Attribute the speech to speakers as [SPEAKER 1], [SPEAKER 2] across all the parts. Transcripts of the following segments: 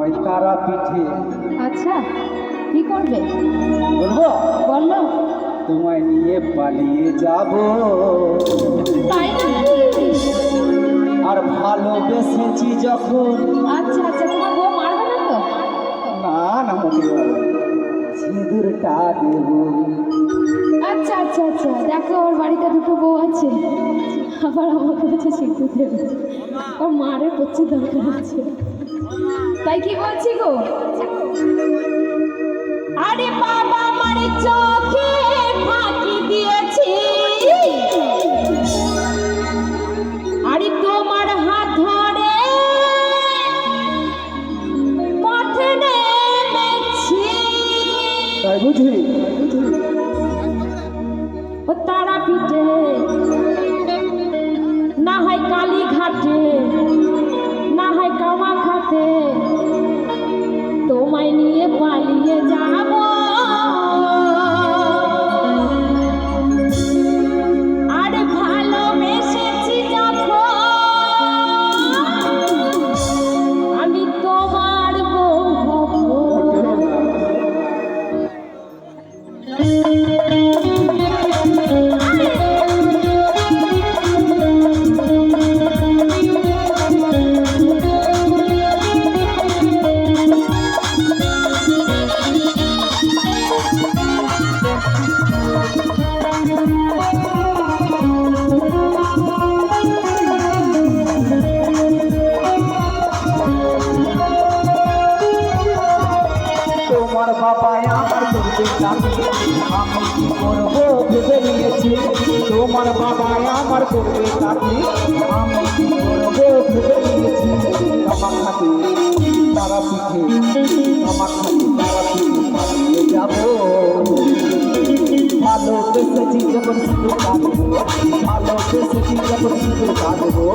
[SPEAKER 1] ওই তারা পিঠে।
[SPEAKER 2] আচ্ছা কি করবে
[SPEAKER 1] বলবো?
[SPEAKER 2] বললো।
[SPEAKER 1] তোমায় নিয়ে পালিয়ে যাব,
[SPEAKER 2] তাই নাকি?
[SPEAKER 1] আর ভালোবেসেছি যখন।
[SPEAKER 2] আচ্ছা আচ্ছা, তোমার বউ মারবে না তো?
[SPEAKER 1] না না, মোটেও না। সিঁদুরটা দেব।
[SPEAKER 2] আচ্ছা আচ্ছা আচ্ছা, দেখো ওর বাড়িতে দুটো বউ আছে, আবার আমাকে বলছে সিঁদুর দেবে। ওর মারের প্রচুর দরকার আছে, তাই কি বলছি গো? আরে বাবা মারে চোখে ফাঁকি দিয়েছি, আরে তোমার হাত ধরে পথে নেমেছি।
[SPEAKER 1] তাই বুঝি?
[SPEAKER 2] ও তারা পিঠে না হয় কালী ঘাটে, না হয় কামা খাতে, তোমায় নিয়ে পালিয়ে যাব। আর ভালোবেসেছি যখন আমি তোমার বউ হব।
[SPEAKER 1] তোমার বাবা আমার করবে চাকরি, আমি কি করবো ভেবে নিয়েছি। তোমার বাবা আমার করবে চাকরি, আমি কি করবো ভেবে নিয়েছি। কামা খাতে তারা পিঠে, কামা খাতে তারা পিঠে পালিয়ে যাবো। ভালোবেসেছি যখন সিঁদুর কাঁদবো, ভালোবেসেছি যখন সিঁদুর কাঁদবো।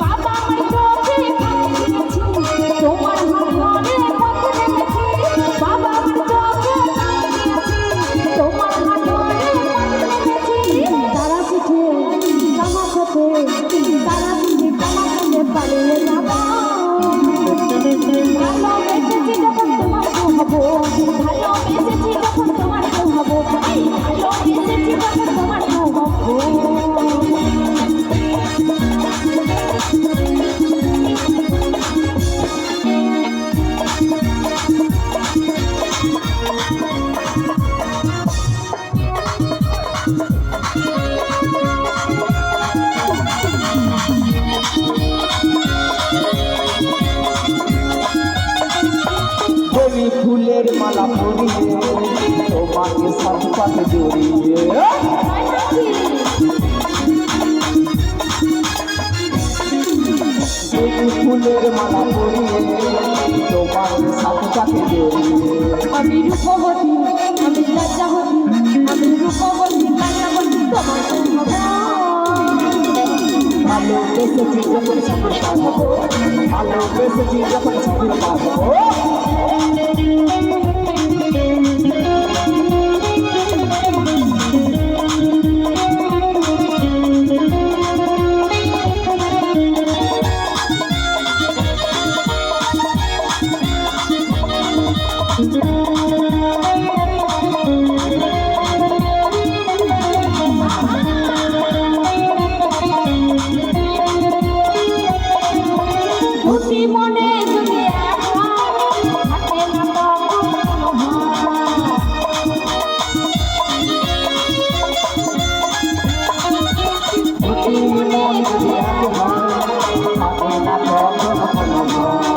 [SPEAKER 2] বাবা আমার চোখে ফাঁকি দিয়েছি, তোমার হাত ধরে পথে নেমেছি। বাবা আমার চোখে ফাঁকি দিয়েছি, তোমার হাত ধরে পথে নেমেছি। তারা পিঠে কামা খাতে, তারা পিঠে কামা খাতে পালিয়ে যাব। ভালোবেসেছি যখন তোমার বউ হবো, ভালোবেসেছি যখন তোমার বউ হবো, ভালোবেসেছি যখন তোমার বউ হবো।
[SPEAKER 1] বেলি ফুলের মালা পরিয়ে তোমাকে সাথে সাথে জড়িয়ে। বেলি ফুলের মালা পরিয়ে তোমাকে সাথে সাথে জড়িয়ে।
[SPEAKER 2] আমি রূপবতী, আমি লজ্জাবতী, আমি রূপবতী লজ্জাবতী, তোমার হব।
[SPEAKER 1] ভালোবেসেছি যখন সিঁদুর কাঁদবো, ভালোবেসেছি যখন সিঁদুর কাঁদবো।
[SPEAKER 2] খুশি মনে যদি একা থাকে না তখন কোনো ভয়। খুশি মনে যদি একা
[SPEAKER 1] থাকে না তখন কোনো ভয়।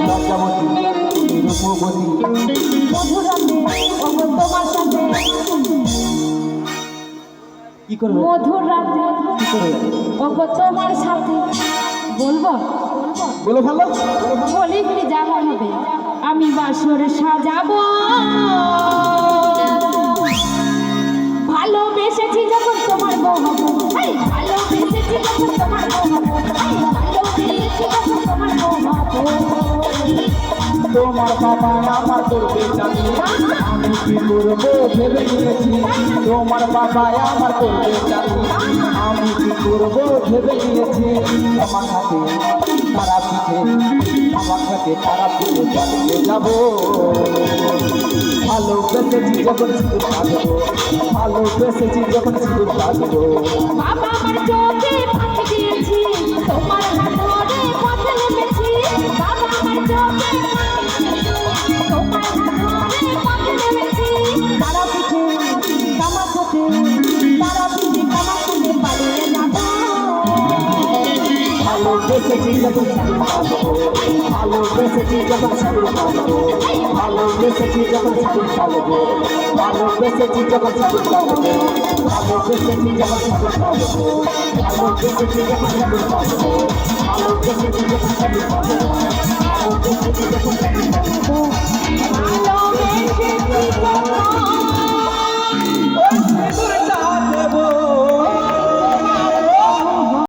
[SPEAKER 1] লজ্জাবতী, রূপবতী,
[SPEAKER 2] মধুরাতে ওগো তোমার সাথে,
[SPEAKER 1] কি করবে?
[SPEAKER 2] মধুর রাতে
[SPEAKER 1] কি করবে?
[SPEAKER 2] ওগো তোমার সাথে। বলবো
[SPEAKER 1] বলে ভালো।
[SPEAKER 2] বলিনি যাওয়া হবে, আমি বাসর সাজাবো। ভালোবেসেছি যখন তোমার বউ হবো, ভালোবেসেছি যখন তোমার বউ হবো, ভালোবেসেছি যখন তোমার বউ হবো।
[SPEAKER 1] তোমার বাবা আমার করবে চাকরি, আমি কি করবো ভেবে নিয়েছি তোমার বাবা আমার করবে চাকরি আমি কি করবো ভেবে নিয়েছি আমার হাতে তারা পিঠে আমার হাতে তারা পিঠে চালিয়ে যাবো ভালোবেসেছি যখন সিঁদুর কাঁদবো ভালোবেসেছি যখন সিঁদুর কাঁদবো
[SPEAKER 2] বাবা আমার চোখে ফাঁকি দিয়েছি তোমার হাত ধরে পথে নেমেছি বাবা আমার চোখে ফাঁকি দিয়েছি তোমার হাত ধরে পথে নেমেছি তারা পিঠে কামা কোটে তারা পিঠে কামা কোটে পালিয়ে যাবো
[SPEAKER 1] ভালোবেসেছি যখন সিঁদুর কাঁদবো ভালোবেসেছি যখন সিঁদুর কাঁদবো ভালোবেসেছি যখন সিঁদুর কাঁদবো ভালোবেসেছি যখন সিঁদুর কাঁদবো ভালোবেসেছি যখন সিঁদুর কাঁদবো ভালোবেসেছি যখন সিঁদুর কাঁদবো ভালোবেসেছি যখন সিঁদুর কাঁদবো ভালোবেসেছি যখন সিঁদুর কাঁদবো
[SPEAKER 2] ভালোবেসেছি যখন
[SPEAKER 1] সিঁদুরটা দেবো